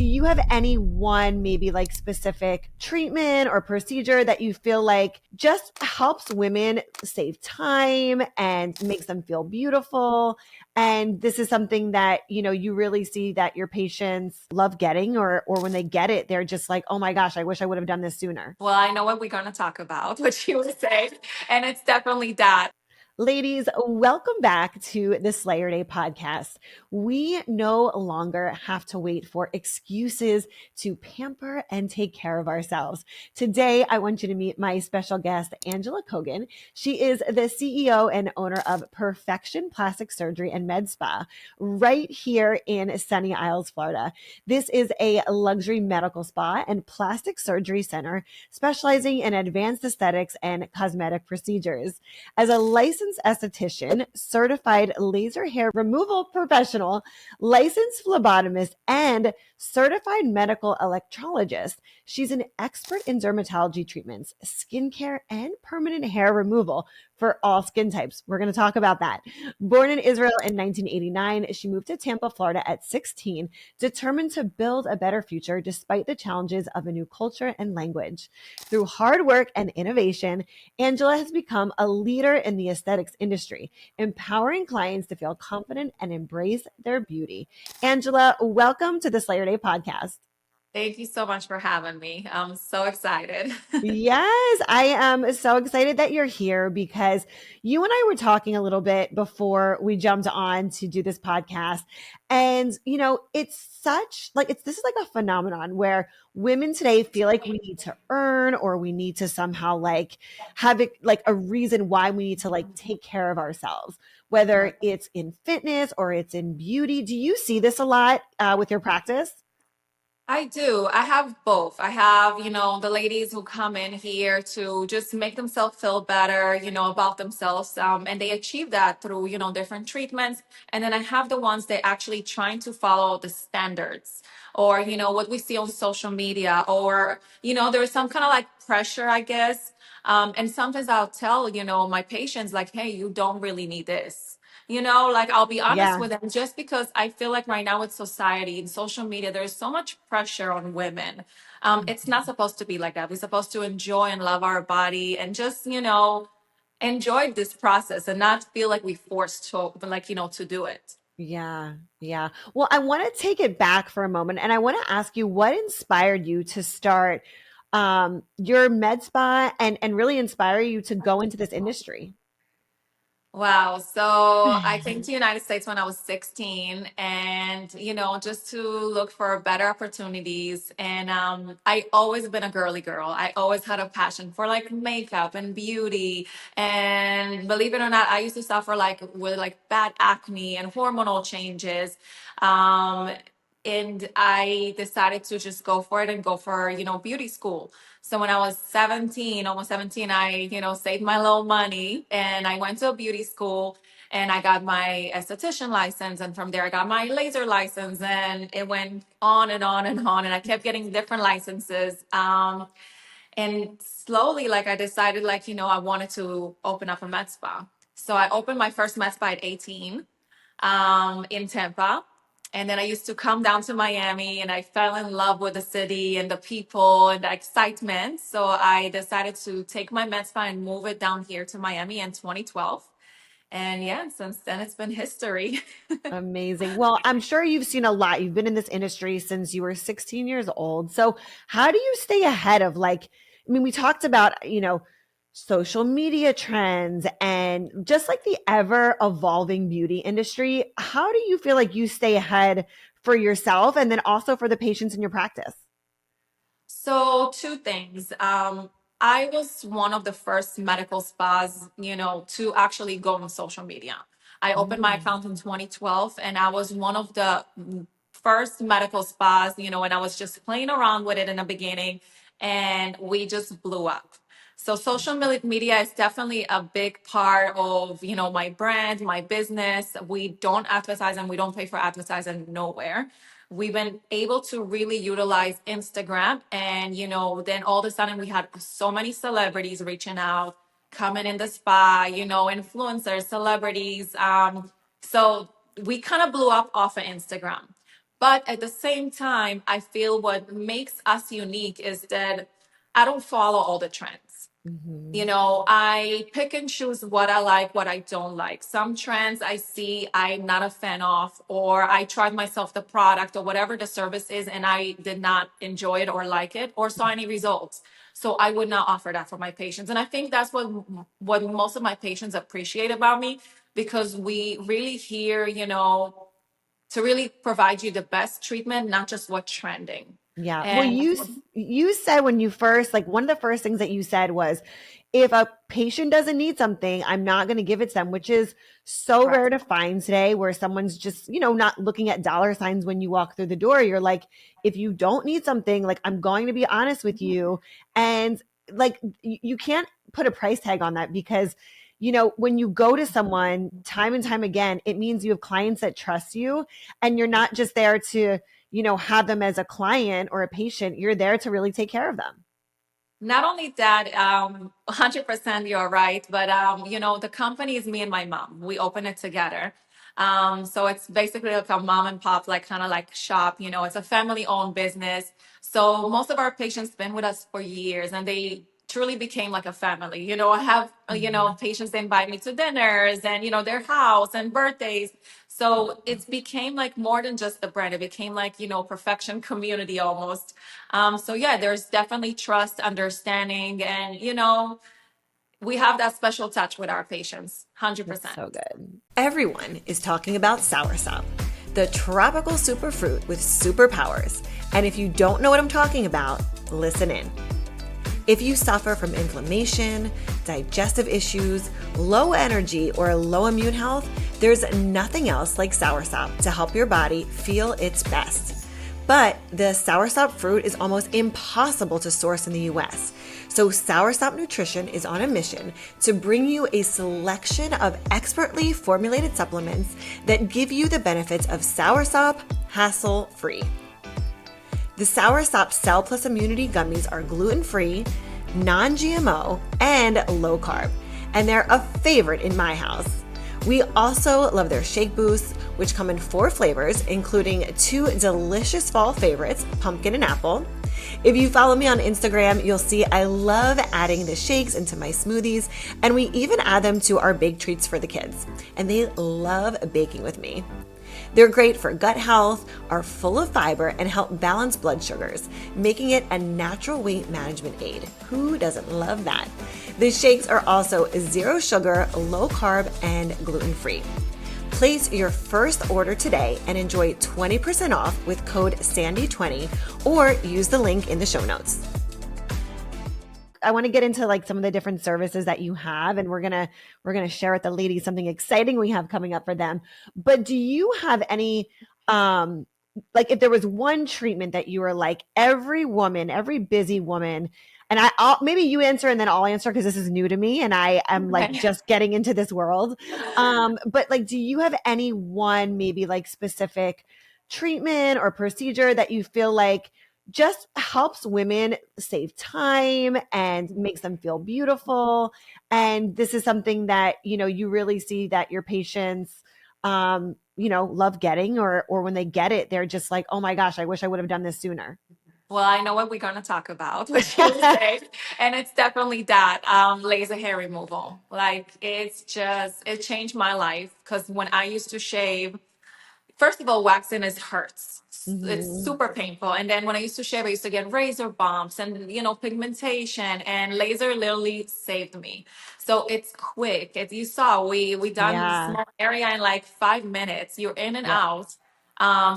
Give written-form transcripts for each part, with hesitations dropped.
do you have any one maybe like specific treatment or procedure that you feel like just helps women save time and makes them feel beautiful? And this is something that, you really see that your patients love getting, or when they get it, they're just like, oh my gosh, I wish I would have done this sooner. Well, I know what we're going to talk about, what you would say, and it's definitely that. Ladies, welcome back to the Slayer Day podcast. We no longer have to wait for excuses to pamper and take care of ourselves. Today, I want you to meet my special guest, Angela Kogan. She is the CEO and owner of Perfection Plastic Surgery and Med Spa right here in Sunny Isles, Florida. This is a luxury medical spa and plastic surgery center specializing in advanced aesthetics and cosmetic procedures. As a licensed esthetician, certified laser hair removal professional, licensed phlebotomist, and certified medical electrologist, she's an expert in dermatology treatments, skincare, and permanent hair removal for all skin types. We're going to talk about that. Born in Israel in 1989, she moved to Tampa, Florida at 16, determined to build a better future despite the challenges of a new culture and language. Through hard work and innovation, Angela has become a leader in the aesthetics industry, empowering clients to feel confident and embrace their beauty. Angela, welcome to the Slayer Day podcast. Thank you so much for having me. I'm so excited. Yes, I am so excited that you're here because you and I were talking a little bit before we jumped on to do this podcast. And, it's such like this is like a phenomenon where women today feel like we need to earn, or we need to somehow like have it like a reason why we need to like take care of ourselves, whether it's in fitness or it's in beauty. Do you see this a lot with your practice? I do. I have both. I have, the ladies who come in here to just make themselves feel better, about themselves. And they achieve that through, different treatments. And then I have the ones that actually trying to follow the standards or, what we see on social media or, there's some kind of like pressure, I guess. And sometimes I'll tell, my patients like, hey, you don't really need this. Like I'll be honest Yeah. with them just because I feel like right now with society and social media, there's so much pressure on women. It's not supposed to be like that. We're supposed to enjoy and love our body and just, enjoy this process and not feel like we forced to, like, to do it. Yeah, yeah. Well, I want to take it back for a moment and I want to ask you what inspired you to start your med spa and really inspire you to go into this industry. Wow. So I came to the United States when I was 16 and, just to look for better opportunities. And I always been a girly girl. I always had a passion for like makeup and beauty. And believe it or not, I used to suffer like with like bad acne and hormonal changes. Um, and I decided to just go for it and go for, beauty school. So when I was 17, almost 17, I, saved my little money and I went to a beauty school and I got my esthetician license. And from there, I got my laser license and it went on and on and on. And I kept getting different licenses. And slowly, like I decided, like, I wanted to open up a med spa. So I opened my first med spa at 18 in Tampa. And then I used to come down to Miami and I fell in love with the city and the people and the excitement. So I decided to take my med spa and move it down here to Miami in 2012. And yeah, since then it's been history. Amazing. Well, I'm sure you've seen a lot. You've been in this industry since you were 16 years old. So, how do you stay ahead of like, I mean, we talked about, social media trends and just like the ever evolving beauty industry. How do you feel like you stay ahead for yourself and then also for the patients in your practice? So, two things. I was one of the first medical spas, to actually go on social media. I opened my Mm. account in 2012, and I was one of the first medical spas, and I was just playing around with it in the beginning, and we just blew up. So, media is definitely a big part of, my brand, my business. We don't advertise and we don't pay for advertising nowhere. We've been able to really utilize Instagram. And, then all of a sudden we had so many celebrities reaching out, coming in the spa, influencers, celebrities. So we kind of blew up off of Instagram. But at the same time, I feel what makes us unique is that I don't follow all the trends. Mm-hmm. You know, I pick and choose what I like, what I don't like. Some trends I see I'm not a fan of, or I tried myself the product or whatever the service is, and I did not enjoy it or like it or saw any results. So I would not offer that for my patients. And I think that's what most of my patients appreciate about me, because we really here, you know, to really provide you the best treatment, not just what's trending. Yeah. Well, And you said when you first, like, one of the first things that you said was, if a patient doesn't need something, I'm not going to give it to them, which is so correct. rare to find today, where someone's just, not looking at dollar signs when you walk through the door. You're like, if you don't need something, like, I'm going to be honest with you. And like, you can't put a price tag on that, because when you go to someone time and time again, it means you have clients that trust you, and you're not just there to have them as a client or a patient. You're there to really take care of them. Not only that, 100% you're right, but you know, the company is me and my mom. We open it together. So it's basically like a mom and pop, like kind of like shop, you know, it's a family owned business. So most of our patients been with us for years, and they truly became like a family. You know, I have, you know, Mhm. patients, they invite me to dinners and, you know, their house and birthdays. So it became like more than just the brand. It became like, you know, perfection community almost. So yeah, there's definitely trust, understanding, and you know, we have that special touch with our patients, That's 100%. so good. Everyone is talking about Soursop, the tropical superfruit with superpowers. And if you don't know what I'm talking about, listen in. If you suffer from inflammation, digestive issues, low energy, or low immune health, there's nothing else like Soursop to help your body feel its best. But the Soursop fruit is almost impossible to source in the US. So Soursop Nutrition is on a mission to bring you a selection of expertly formulated supplements that give you the benefits of Soursop hassle-free. The Soursop Cell Plus Immunity Gummies are gluten-free, non-GMO, and low-carb, and they're a favorite in my house. We also love their Shake Boosts, which come in 4 flavors, including 2 delicious fall favorites, pumpkin and apple. If you follow me on Instagram, you'll see I love adding the shakes into my smoothies, and we even add them to our big treats for the kids, and they love baking with me. They're great for gut health, are full of fiber, and help balance blood sugars, making it a natural weight management aid. Who doesn't love that? The shakes are also 0 sugar, low carb, and gluten-free. Place your first order today and enjoy 20% off with code SANDY20, or use the link in the show notes. I want to get into like some of the different services that you have, and we're going to share with the ladies something exciting we have coming up for them. But do you have any like, if there was one treatment that you were like, every woman, every busy woman, and I'll maybe you answer and then I'll answer, because this is new to me and I am like Okay. just getting into this world. But like, do you have any one maybe like specific treatment or procedure that you feel like just helps women save time and makes them feel beautiful? And this is something that, you really see that your patients, love getting, or when they get it, they're just like, oh my gosh, I wish I would have done this sooner. Well, I know what we're going to talk about, what you say, and it's definitely that laser hair removal. Like, it's just, it changed my life, because when I used to shave, first of all, waxing is hurts. It's Hmm. super painful. And then when I used to shave, I used to get razor bumps and, you know, pigmentation, and laser literally saved me. So it's quick. As you saw, we done a Yeah. small area in like 5 minutes. You're in and Yep. out.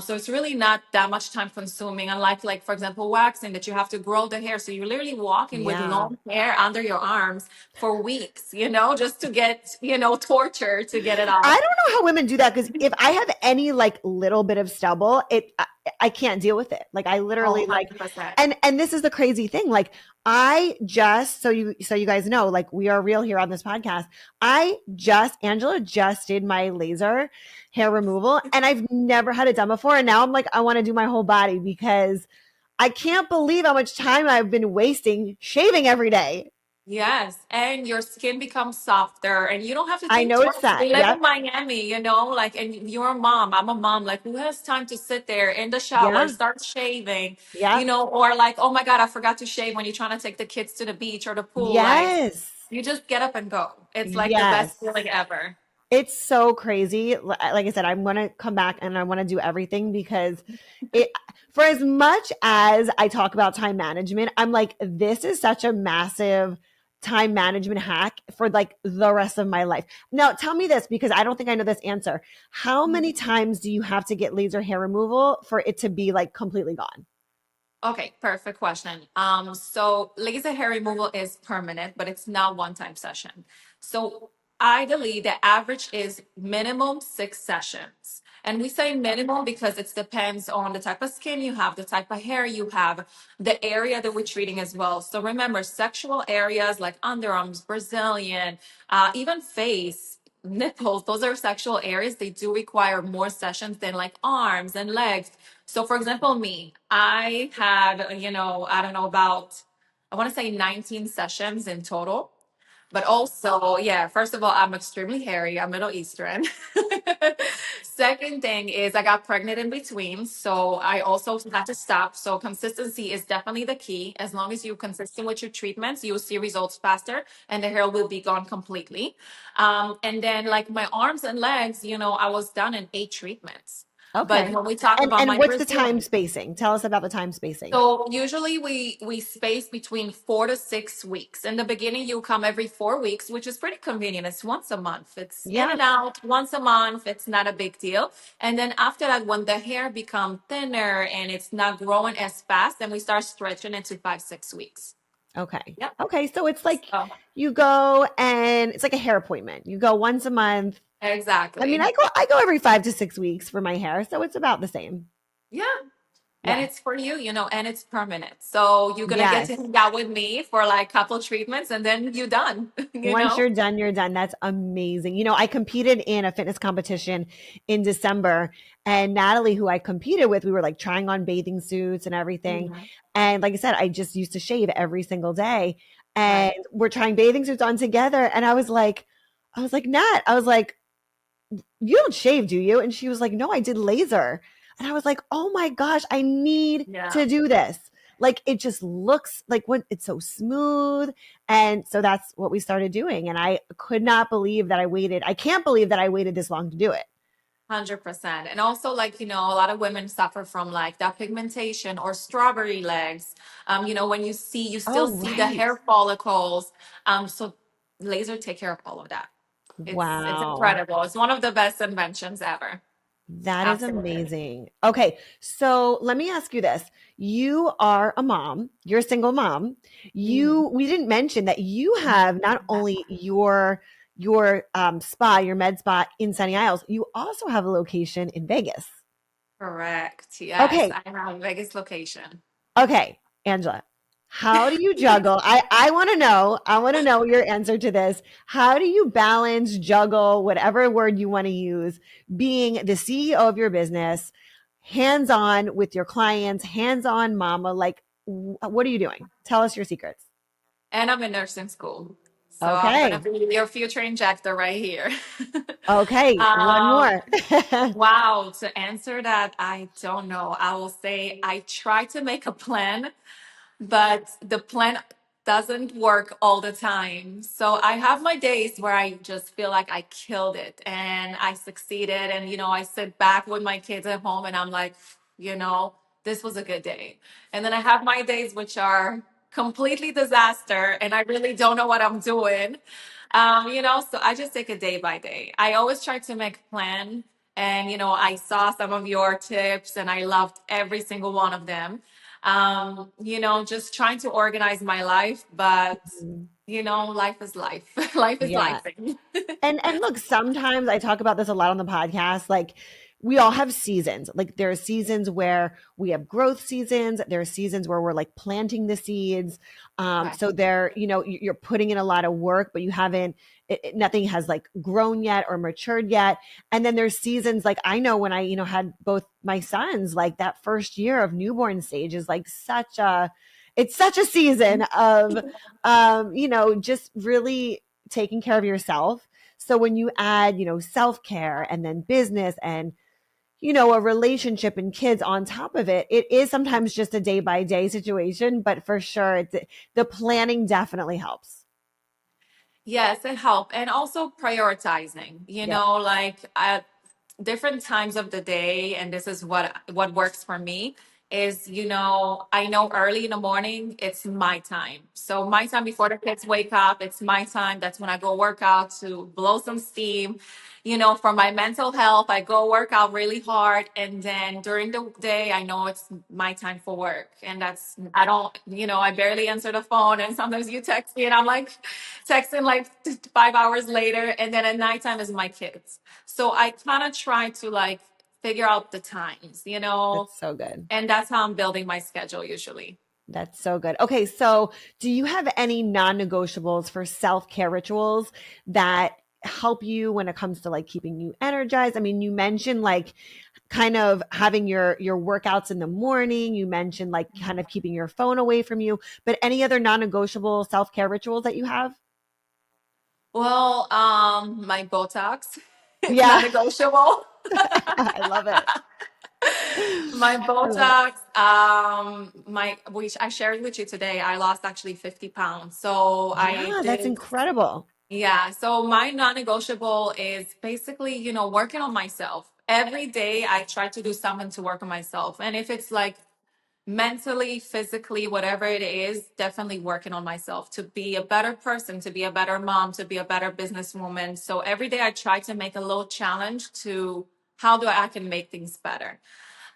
So it's really not that much time consuming. Unlike, like, for example, waxing, that you have to grow the hair. So you're literally walking with Yeah. long hair under your arms for weeks, you know, just to get, you know, torture to get it I off. don't know how women do that, because if I have any like little bit of stubble, I can't deal with it. Like, I Oh, literally like, 100%. and this is the crazy thing. Like, I just, so you guys know, like, we are real here on this podcast. Angela just did my laser hair removal, and I've never had it done before. And now I'm like, I want to do my whole body, because I can't believe how much time I've been wasting shaving every day. Yes, and your skin becomes softer, and you don't have to I think noticed twice. that. We live Yep. in Miami, like, and you're a mom. I'm a mom. Like, who has time to sit there in the shower, Yeah. start shaving, Yep. or like, oh my God, I forgot to shave when you're trying to take the kids to the beach or the pool. Like, Yes. you just get up and go. It's like the best Yes. feeling ever. It's so crazy. Like I said, I'm going to come back and I want to do everything because it, for as much as I talk about time management, I'm like, this is such a massive time management hack for like the rest of my life. Now, tell me this because I don't think I know this answer. How many times do you have to get laser hair removal for it to be like completely gone? Okay, perfect question. So laser hair removal is permanent, but it's not one-time session. So ideally, the average is minimum 6 sessions. And we say minimum because it depends on the type of skin you have, the type of hair you have, the area that we're treating as well. So remember, sexual areas like underarms, Brazilian, even face, nipples, those are sexual areas. They do require more sessions than like arms and legs. So, for example, me, I had, I don't know, I want to say 19 sessions in total. But also, yeah, first of all, I'm extremely hairy. I'm Middle Eastern. Second thing is I got pregnant in between. So I also had to stop. So consistency is definitely the key. As long as you're consistent with your treatments, you'll see results faster and the hair will be gone completely. And then like my arms and legs, I was done in 8 treatments. But Okay. when we talk about And my what's the time Brazilian, spacing? Tell us about the time spacing. so usually we space between 4 to 6 weeks. In the beginning, you come every 4 weeks, which is pretty convenient. It's once a month. It's in Yeah. and out once a month. It's not a big deal. And then after that, when the hair become thinner and it's not growing as fast, then we start stretching it to 5, 6 weeks. Okay. Yep. Okay. So it's like So you go and it's like a hair appointment. You go once a month. I mean, exactly. I go every 5 to 6 weeks for my hair, so it's about the same. Yeah. And Yeah. it's for you, and it's permanent. So you're gonna get to Yes. hang out with me for like couple treatments and then you're done, you Once know? you're done, you're done. That's amazing. I competed in a fitness competition in December, and Natalie, who I competed with, we were like trying on bathing suits and everything. Mhm. And like I said, I just used to shave every single day. And Right. we're trying bathing suits on together. And I was like, Nat, I was like, you don't shave, do you? And she was like, no, I did laser. And I was like, oh my gosh, I need Yeah. to do this. Like it just looks like when it's so smooth. And so that's what we started doing. And I could not believe that I waited. I can't believe that I waited this long to do it. 100%. And also, like, a lot of women suffer from like that pigmentation or strawberry legs. When you still Oh, see the right. hair follicles. So laser take care of all of that. It's Wow. incredible. It's one of the best inventions ever. That is Absolutely. amazing. Okay, so let me ask you this. You are a mom, you're a single mom. Mhm. We didn't mention that you have not only your spa, your med spa in Sunny Isles, you also have a location in Vegas. Correct. Yes, Okay, I have a Vegas location. okay, Angela. How do you juggle? I want to know your answer to this. How do you balance, juggle, whatever word you want to use, being the CEO of your business, hands on with your clients, hands on mama? Like, what are you doing? Tell us your secrets. And I'm in nursing school. So I'm gonna Okay. be your future injector right here. Okay. One um, more. Wow, to answer that, I don't know. I will say I try to make a plan, but the plan doesn't work all the time. So I have my days where I just feel like I killed it and I succeeded. And, I sit back with my kids at home and I'm like, you know, this was a good day. And then I have my days which are completely disaster and I really don't know what I'm doing. So I just take it day by day. I always try to make a plan. And, I saw some of your tips and I loved every single one of them. Just trying to organize my life, but life is life. Life is Yeah. life. And look, sometimes I talk about this a lot on the podcast. Like we all have seasons. Like there are seasons where we have growth seasons. There are seasons where we're like planting the seeds. Right. So there, you're putting in a lot of work, but you haven't. Nothing has like grown yet or matured yet. And then there's seasons like I know when I, had both my sons. Like that first year of newborn stage is like such a it's such a season of, just really taking care of yourself. So when you add, self care and then business and, a relationship and kids on top of it, it is sometimes just a day by day situation, but for sure, the planning definitely helps. Yes, it helped. And also prioritizing, Yep. like at different times of the day, and this is what works for me is, I know early in the morning it's my time. So my time before the kids wake up, it's my time. That's when I go work out to blow some steam. For my mental health, I go work out really hard. And then during the day, I know it's my time for work. And I don't, I barely answer the phone. And sometimes you text me and I'm like texting like 5 hours later. And then at nighttime is my kids. So I kind of try to like figure out the times, That's so good. and that's how I'm building my schedule usually. That's so good. Okay, so do you have any non-negotiables for self-care rituals that help you when it comes to like keeping you energized? I mean, you mentioned like kind of having your workouts in the morning. You mentioned like kind of keeping your phone away from you, but any other non-negotiable self-care rituals that you have? Well, my Botox, it's not Yeah, negotiable. I love it. My I love it. Botox, which I shared with you today, I lost actually 50 pounds. So I Yeah, that's did, incredible. yeah. So my non-negotiable is basically, working on myself. Every day I try to do something to work on myself. And if it's like mentally, physically, whatever it is, definitely working on myself to be a better person, to be a better mom, to be a better businesswoman. So every day I try to make a little challenge to how do I can make things better.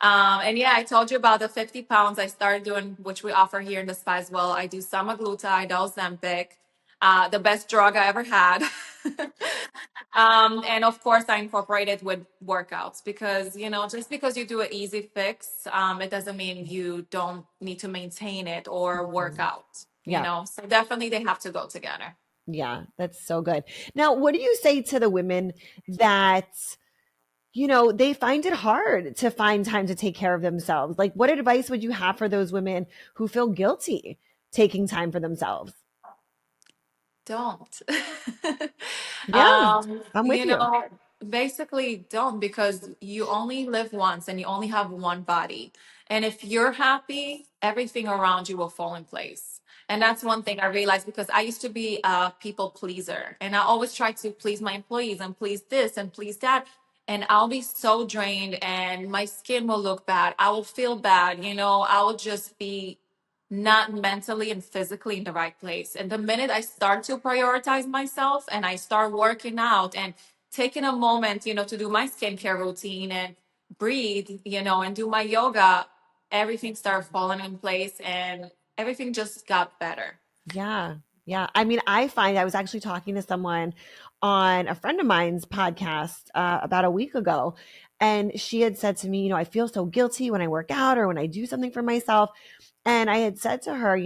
And yeah, I told you about the 50 pounds I started doing, which we offer here in the spa as well. I do semaglutide, Ozempic, the best drug I ever had. And of course, I incorporate it with workouts because, just because you do an easy fix, it doesn't mean you don't need to maintain it or work Mhm. out. Yeah. So definitely they have to go together. Yeah, that's so good. Now, what do you say to the women that, they find it hard to find time to take care of themselves? Like, what advice would you have for those women who feel guilty taking time for themselves? Don't. Yeah, um, I'm with you you. know, basically don't because you only live once and you only have one body. And if you're happy, everything around you will fall in place. And that's one thing I realized because I used to be a people pleaser and I always try to please my employees and please this and please that. And I'll be so drained and my skin will look bad. I will feel bad. I will just be not mentally and physically in the right place. And the minute I start to prioritize myself and I start working out and taking a moment, to do my skincare routine and breathe, and do my yoga, everything started falling in place and everything just got better. Yeah. Yeah. I mean, I find I was actually talking to someone on a friend of mine's podcast about a week ago. And she had said to me, I feel so guilty when I work out or when I do something for myself. And I had said to her,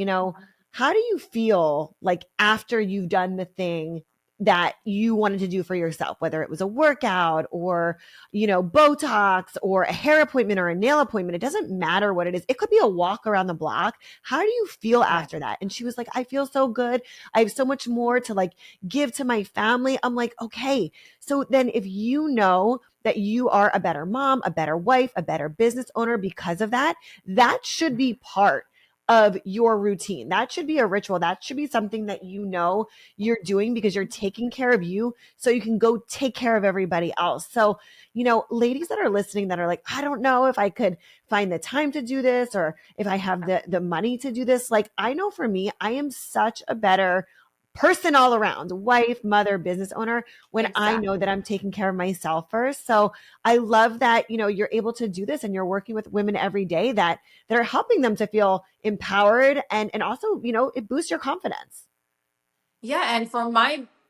how do you feel like after you've done the thing that you wanted to do for yourself, whether it was a workout or, Botox or a hair appointment or a nail appointment? It doesn't matter what it is. It could be a walk around the block. How do you feel Right. after that? And she was like, I feel so good. I have so much more to like give to my family. I'm like, okay. So then if you know that you are a better mom, a better wife, a better business owner because of that, that should be part of your routine. That should be a ritual. That should be something that you're doing because you're taking care of you so you can go take care of everybody else. So, ladies that are listening that are like, I don't know if I could find the time to do this or if I have the money to do this. Like, I know for me, I am such a better person all around, wife, mother, business owner, when I know Exactly. that I'm taking care of myself first. So I love that, you're able to do this and you're working with women every day that are helping them to feel empowered and also, it boosts your confidence. Yeah, and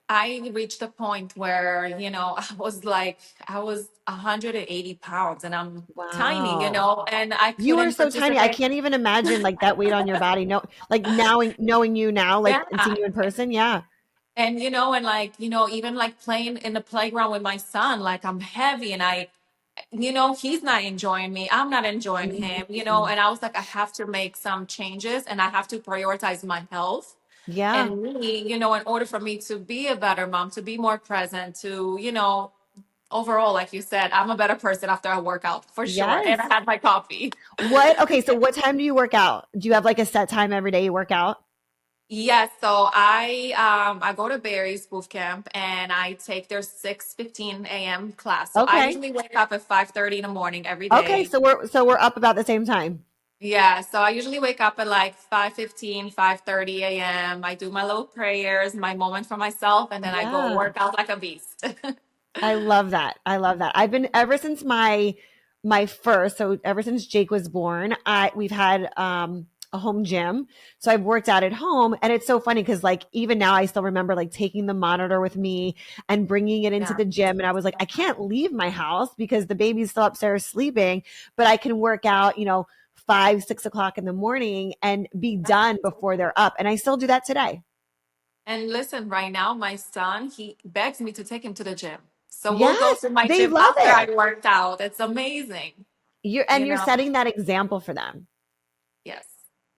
I reached a point where, I was 180 pounds and I'm tiny, Wow. and I You are couldn't so tiny. I participate. can't even imagine like that weight on your body. No, like now knowing you now, like Yeah. and seeing you in person. Yeah. And, even like playing in the playground with my son, like I'm heavy and he's not enjoying me. I'm not enjoying him, Mhm. and I was like, I have to make some changes and I have to prioritize my health Yeah. and me, in order for me to be a better mom, to be more present, to, overall, like you said, I'm a better person after I work out for sure. And I Yes. had my coffee. Okay, so what time do you work out? Do you have like a set time every day you work out? Yes, so I go to Barry's boot camp and I take their 6:15 a.m. class. So I Okay. usually wake up at 5:30 in the morning every Okay, day. so we're up about the same time. Yeah, so I usually wake up at like 5:15, 5:30 a.m. I do my little prayers, my moment for myself, and then I go Yeah. work out like a beast. I love that. I love that. I've been ever since my first, so ever since Jake was born, I we've had a home gym. So I've worked out at home and it's so funny because like even now I still remember like taking the monitor with me and bringing it into Yeah. the gym and I was like I can't leave my house because the baby's still upstairs sleeping, but I can work out, 5, 6 o'clock in the morning and be done before they're up. And I still do that today. And listen, right now, my son, he begs me to take him to the gym. So we'll go Yes, to my they gym love after I it. worked out. It's amazing, You're setting that example for them. Yes.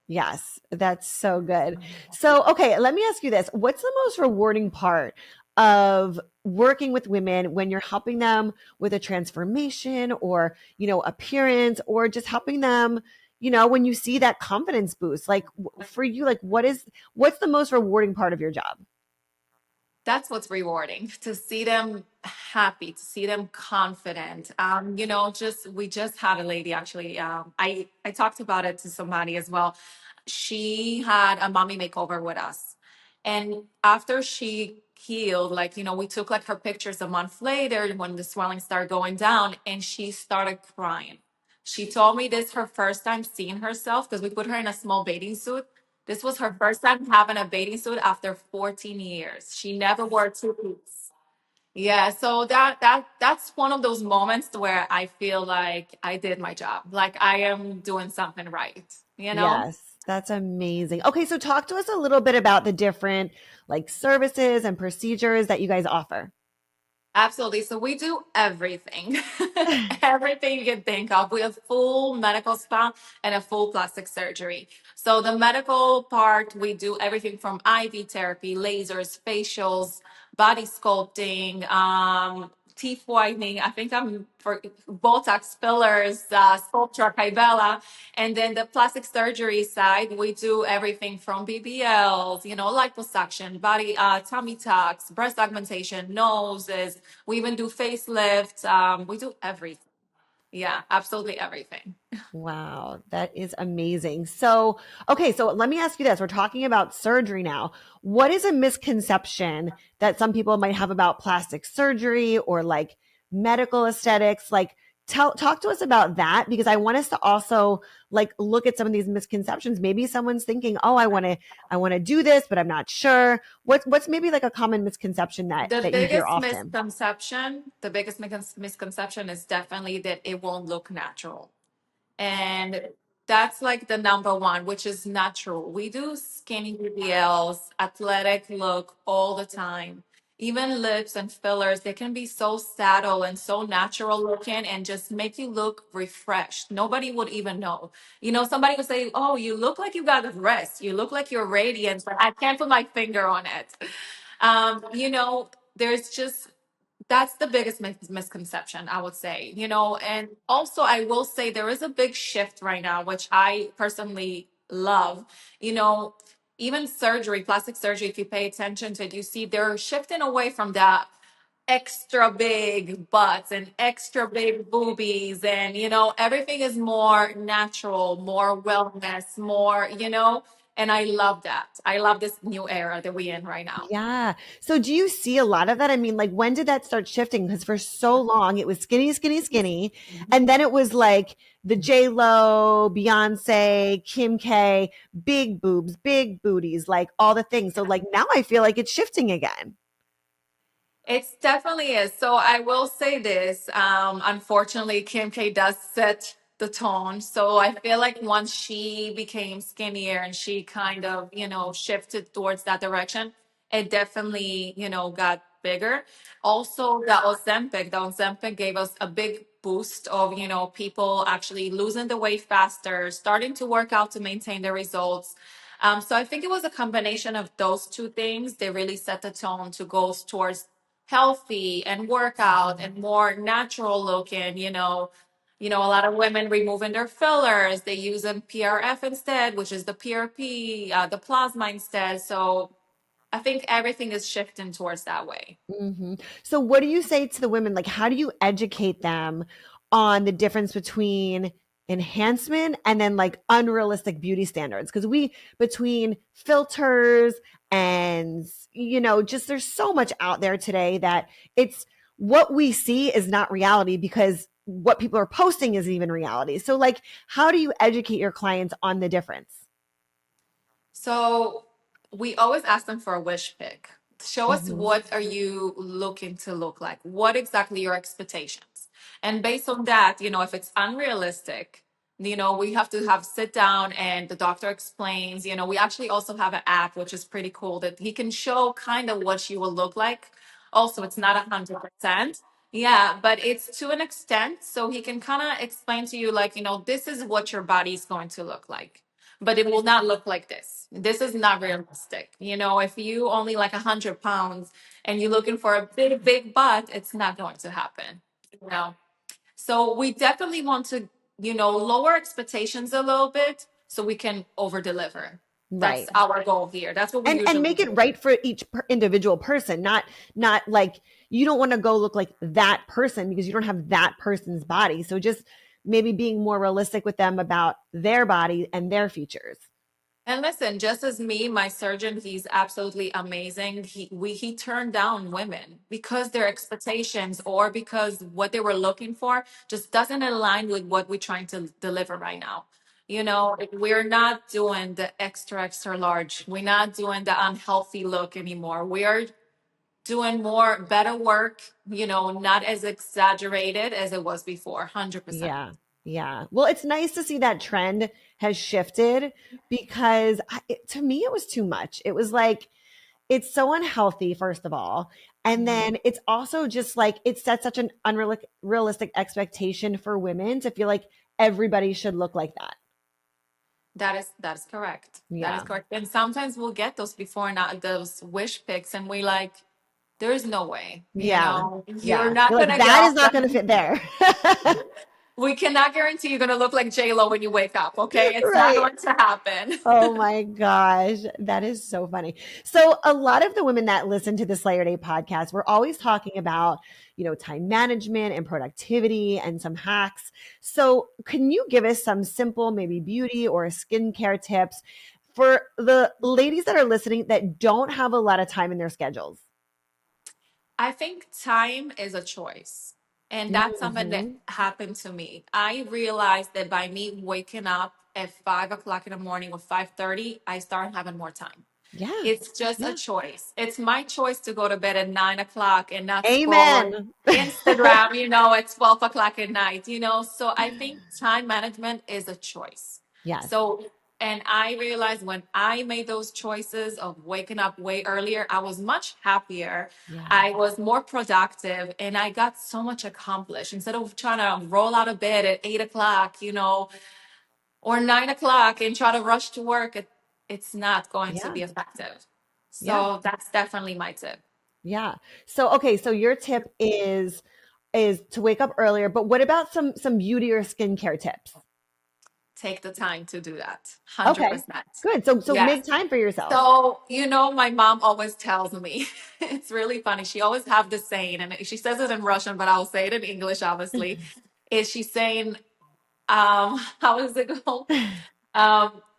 Yes, that's so good. So, okay, let me ask you this. What's the most rewarding part of working with women when you're helping them with a transformation or, appearance or just helping them, when you see that confidence boost? Like for you, like what's the most rewarding part of your job? That's what's rewarding to see them happy, to see them confident. Just we just had a lady actually. I talked about it to somebody as well. She had a mommy makeover with us, and after she healed, like we took like her pictures a month later when the swelling started going down, and she started crying. She told me this her first time seeing herself because we put her in a small bathing suit. This was her first time having a bathing suit after 14 years. She never wore two piece. Yeah, so that's one of those moments where I feel like I did my job. Like I am doing something right, you know? Yes, that's amazing. Okay, so talk to us a little bit about the different like services and procedures that you guys offer. Absolutely. So we do everything, everything you can think of. We have full medical spa and a full plastic surgery. So the medical part, we do everything from IV therapy, lasers, facials, body sculpting, teeth whitening. I think I'm for Botox fillers, sculpture, Kybella. And then the plastic surgery side, we do everything from BBLs, liposuction, body, tummy tucks, breast augmentation, noses. We even do facelifts. We do everything. Yeah, absolutely everything. Wow, that is amazing. So, okay, so let me ask you this. We're talking about surgery now. What is a misconception that some people might have about plastic surgery or like medical aesthetics? Like talk to us about that because I want us to also like look at some of these misconceptions. Maybe someone's thinking, "Oh, I want to do this, but I'm not sure." What's maybe like a common misconception that The you hear biggest often? misconception, the biggest misconception is definitely that it won't look natural. And that's like the number one, which is natural. We do skinny BBLs, athletic look all the time. Even lips and fillers, they can be so subtle and so natural looking and just make you look refreshed. Nobody would even know. Somebody would say, "Oh, you look like you got rest. You look like you're radiant," but I can't put my finger on it. There's just that's the biggest misconception, I would say. And also I will say there is a big shift right now, which I personally love. you know Even surgery, plastic surgery, if you pay attention to it, you see they're shifting away from that extra big butts and extra big boobies, and everything is more natural, more wellness, more, and I love that. I love this new era that we're in right now. Yeah. So do you see a lot of that? I mean, like when did that start shifting? Because for so long it was skinny, skinny, skinny. And then it was like the J Lo, Beyonce, Kim K, big boobs, big booties, like all the things. So like now I feel like it's shifting again. It's definitely is. So I will say this. Unfortunately, Kim K does set the tone. So I feel like once she became skinnier and she kind of, shifted towards that direction, it definitely, got bigger. Also, the Ozempic gave us a big boost of, people actually losing the weight faster, starting to work out to maintain their results. So I think it was a combination of those two things. They really set the tone to go towards healthy and workout and more natural looking, a lot of women removing their fillers. They use a PRF instead, which is the PRP, the plasma instead. So I think everything is shifting towards that way. So what do you say to the women? Like, how do you educate them on the difference between enhancement and then like unrealistic beauty standards? Because between filters and, just there's so much out there today that it's what we see is not reality because what people are posting isn't even reality. So, like, how do you educate your clients on the difference? So we always ask them for a wish pick. Show us Hmm. what are you looking to look like? What exactly your expectations? And based on that, if it's unrealistic, we have to have sit down and the doctor explains, we actually also have an app, which is pretty cool that he can show kind of what you will look like. Also, it's not 100%. Yeah, but it's to an extent. So he can kind of explain to you, like, this is what your body is going to look like, but it will not look like this. This is not realistic. If you only like 100 pounds and you're looking for a big, big butt, it's not going to happen. You know, so we definitely want to, lower expectations a little bit so we can over deliver. That's Right. our goal here. That's what we And usually make it do. right for each individual person, not like you don't want to go look like that person because you don't have that person's body. So just maybe being more realistic with them about their body and their features. And listen, just as me, my surgeon, he's absolutely amazing. He turned down women because their expectations or because what they were looking for just doesn't align with what we're trying to deliver right now. We're not doing the extra, extra large. We're not doing the unhealthy look anymore. We are doing more better work, not as exaggerated as it was before, 100%. Yeah. Yeah. Well, it's nice to see that trend has shifted because to me, it was too much. It was like, it's so unhealthy, first of all. And then it's also just like, it sets such an unrealistic expectation for women to feel like everybody should look like that. That's correct. That is Yeah. correct. And sometimes we'll get those before not those wish pics, and we like, there is no way. Yeah. You're Yeah. not You're like, gonna get that is off not going to the. fit there. We cannot guarantee you're gonna look like J Lo when you wake up. Okay, it's not Right. going to happen. Oh my gosh, that is so funny. So, a lot of the women that listen to the Slayer Day podcast, we're always talking about, time management and productivity and some hacks. So, can you give us some simple, maybe beauty or skincare tips for the ladies that are listening that don't have a lot of time in their schedules? I think time is a choice. And that's something that Hmm. happened to me. I realized that by me waking up at 5 o'clock in the morning or 5:30, I start having more time. Yeah. It's just a Yeah. choice. It's my choice to go to bed at 9 o'clock and not scroll on Amen. Instagram, at 12 o'clock at night, So I think time management is a choice. Yes. So, and I realized when I made those choices of waking up way earlier, I was much happier. Yeah. I was more productive and I got so much accomplished instead of trying to roll out of bed at 8 o'clock, or 9 o'clock and try to rush to work. It's not going to Yeah. be effective. Yeah. So that's definitely my tip. Yeah. So okay, so your tip is to wake up earlier, but what about some beauty or skincare tips? Take the time to do that. Okay. 100%. Good. So Yes. make time for yourself. So, my mom always tells me, it's really funny. She always have this saying, and she says it in Russian, but I'll say it in English, obviously. Is she saying, how does it go?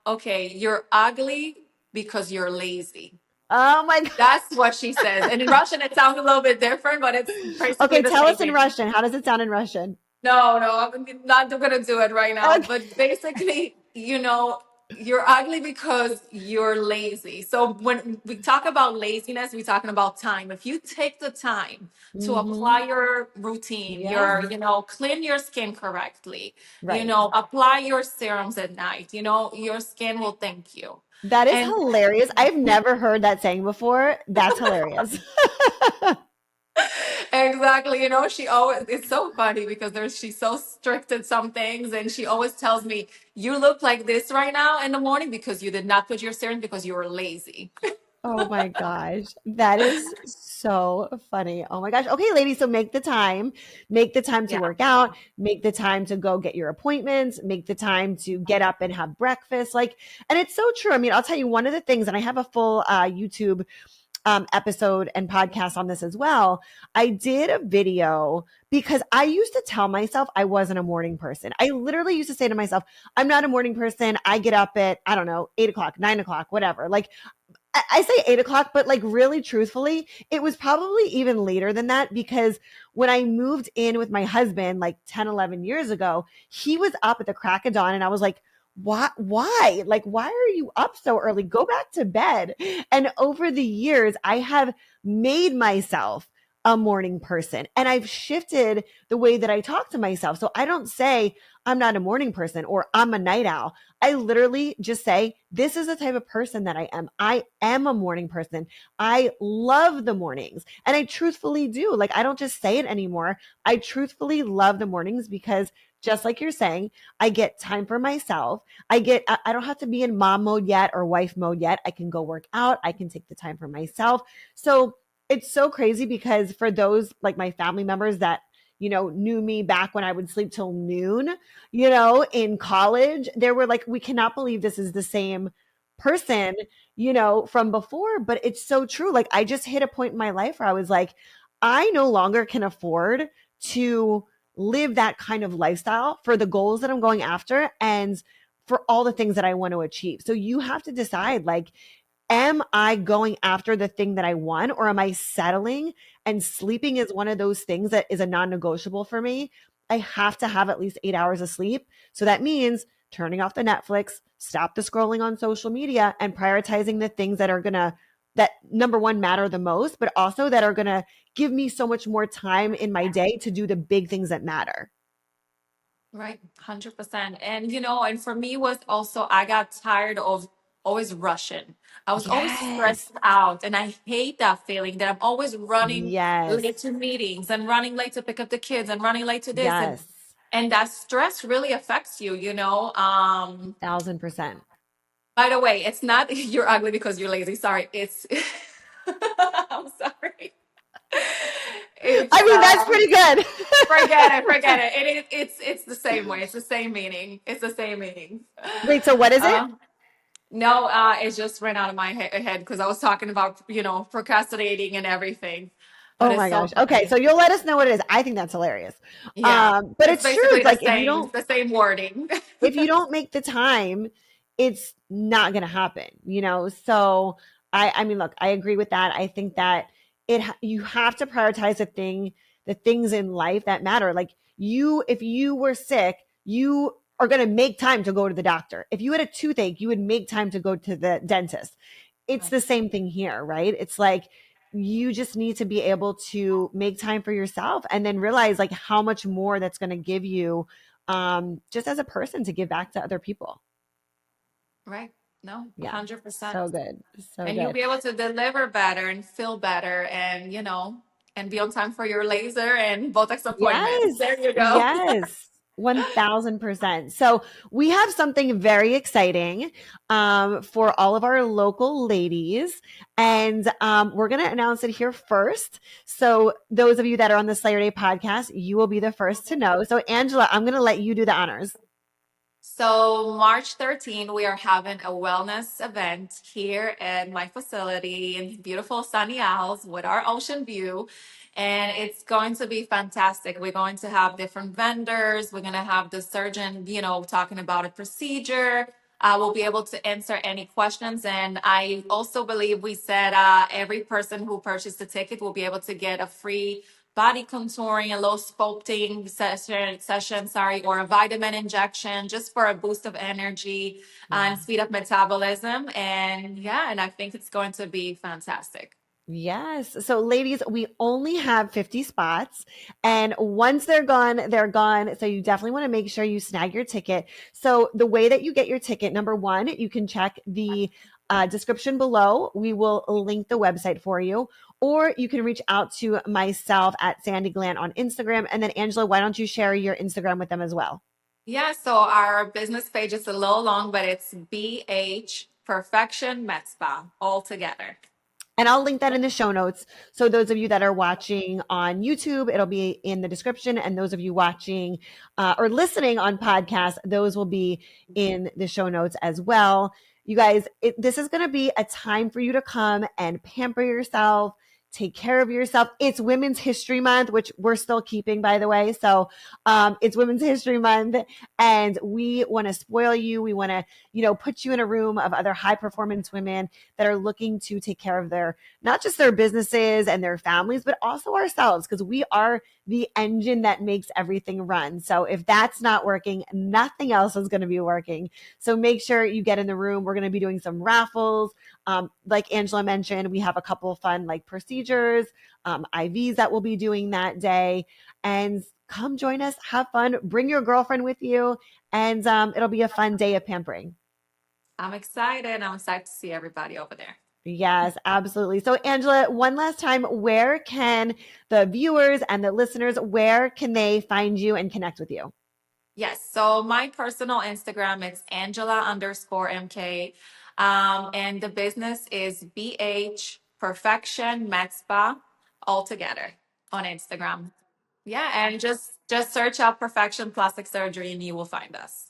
Okay, you're ugly because you're lazy. Oh my God. That's what she says. And in Russian, it sounds a little bit different, but it's basically Okay, the tell same us in thing. Russian. How does it sound in Russian? No, no, I'm not gonna do it right now. But Okay. basically, you're ugly because you're lazy. So when we talk about laziness, we're talking about time. If you take the time to Mm-hmm. apply your routine, Yeah. clean your skin correctly, Right. apply your serums at night, your skin will thank you. That is And hilarious. I've never heard that saying before. That's hilarious. Exactly. You know, she always, it's so funny because she's so strict at some things. And she always tells me, you look like this right now in the morning because you did not put your serum because you were lazy. Oh my gosh. That is so funny. Oh my gosh. Okay, ladies, so make the time. Make the time to Yeah. work out, make the time to go get your appointments, make the time to get up and have breakfast. Like, and it's so true. I mean, I'll tell you one of the things, and I have a full YouTube episode and podcast on this as well. I did a video because I used to tell myself I wasn't a morning person. I literally used to say to myself, I'm not a morning person. I get up at, I don't know, 8 o'clock, 9 o'clock, whatever. Like, I say 8 o'clock, but like really truthfully, it was probably even later than that because when I moved in with my husband like 10, 11 years ago, he was up at the crack of dawn and I was like, why? Like, why are you up so early? Go back to bed. And over the years, I have made myself a morning person and I've shifted the way that I talk to myself. So I don't say I'm not a morning person or I'm a night owl. I literally just say, this is the type of person that I am. I am a morning person. I love the mornings. And I truthfully do. Like, I don't just say it anymore. I truthfully love the mornings because just like you're saying, I get time for myself. I don't have to be in mom mode yet or wife mode yet. I can go work out. I can take the time for myself. So it's so crazy because for those like my family members that, knew me back when I would sleep till noon, in college, they were like, we cannot believe this is the same person, from before. But it's so true. Like, I just hit a point in my life where I was like, I no longer can afford to live that kind of lifestyle for the goals that I'm going after and for all the things that I want to achieve. So you have to decide, like, am I going after the thing that I want or am I settling? And sleeping is one of those things that is a non negotiable for me. I have to have at least 8 hours of sleep. So that means turning off the Netflix, stop the scrolling on social media, and prioritizing the things that are going to, that number one, matter the most, but also that are going to give me so much more time in my day to do the big things that matter. Right, 100%. And and for me was also I got tired of always rushing. I was always Yes. stressed out, and I hate that feeling that I'm always running late Yes. to meetings and running late to pick up the kids and running late to this Yes. and that stress really affects you. 1,000%. By the way, it's not you're ugly because you're lazy. Sorry, it's I'm sorry. It's I mean, that's pretty good. forget it. It's the same way. It's the same meaning. It's the same meaning. Wait, so what is it? Uh, no, it just ran out of my head because I was talking about procrastinating and everything. But Oh it's my so gosh. Okay, so funny. you'll let us know what it is. I think that's hilarious. Yeah, But it's it's true. basically It's like if you don't the same wording. if you don't make the time, it's not going to happen. So I mean, look, I agree with that. I think that you have to prioritize the things in life that matter. Like, if you were sick, you are going to make time to go to the doctor. If you had a toothache, you would make time to go to the dentist. It's Right. the same thing here, right? It's like you just need to be able to make time for yourself and then realize like how much more that's going to give you, just as a person, to give back to other people. Right. No, Yeah. 100%. So good. So And you'll good. be able to deliver better and feel better and be on time for your laser and Botox appointments. Yes. There you go. Yes. 1,000%. So we have something very exciting for all of our local ladies. And we're going to announce it here first. So those of you that are on the Slayer Day podcast, you will be the first to know. So Angela, I'm going to let you do the honors. So, March 13, we are having a wellness event here at my facility in beautiful Sunny Isles with our ocean view. And it's going to be fantastic. We're going to have different vendors. We're going to have the surgeon, talking about a procedure. We'll be able to answer any questions. And I also believe we said every person who purchased the ticket will be able to get a free body contouring, a little sculpting session, sorry, or a vitamin injection just for a boost of energy Yeah. and speed up metabolism. And yeah, and I think it's going to be fantastic. Yes. So, ladies, we only have 50 spots. And once they're gone, they're gone. So, you definitely want to make sure you snag your ticket. So, the way that you get your ticket, number one, you can check the description below, we will link the website for you. Or you can reach out to myself at Sandy Glant on Instagram. And then, Angela, why don't you share your Instagram with them as well? Yeah, so our business page is a little long, but it's BH Perfection Med Spa all together. And I'll link that in the show notes. So those of you that are watching on YouTube, it'll be in the description. And those of you watching or listening on podcast, those will be in the show notes as well. You guys, this is going to be a time for you to come and pamper yourself, take care of yourself. It's Women's History Month, which we're still keeping, by the way. So it's Women's History Month, and we want to spoil you. We want to, put you in a room of other high performance women that are looking to take care of not just their businesses and their families, but also ourselves, because we are the engine that makes everything run. So if that's not working, nothing else is going to be working. So make sure you get in the room. We're going to be doing some raffles. Like Angela mentioned, we have a couple of fun procedures, IVs that we'll be doing that day. And come join us, have fun, bring your girlfriend with you, and it'll be a fun day of pampering. I'm excited. I'm excited to see everybody over there. Yes, absolutely. So Angela, one last time, where can the viewers and the listeners, where can they find you and connect with you? Yes. So my personal Instagram is Angela_MK. And the business is BH Perfection Med Spa all together on Instagram. Yeah. And just search out Perfection Plastic Surgery and you will find us.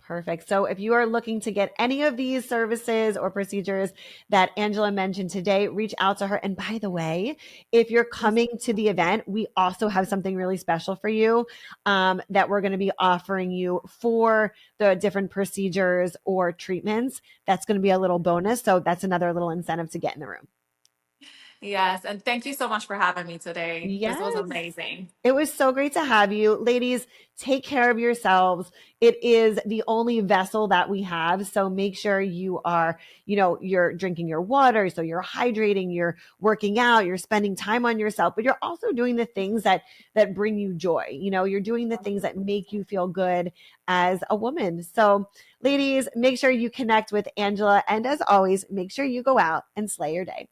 Perfect. So if you are looking to get any of these services or procedures that Angela mentioned today, reach out to her. And by the way, if you're coming to the event, we also have something really special for you that we're going to be offering you for the different procedures or treatments. That's going to be a little bonus. So that's another little incentive to get in the room. Yes. And thank you so much for having me today. This was Yes. amazing. It was so great to have you. Ladies, take care of yourselves. It is the only vessel that we have. So make sure you are, you're drinking your water. So you're hydrating, you're working out, you're spending time on yourself, but you're also doing the things that bring you joy. You're doing the things that make you feel good as a woman. So ladies, make sure you connect with Angela. And as always, make sure you go out and slay your day.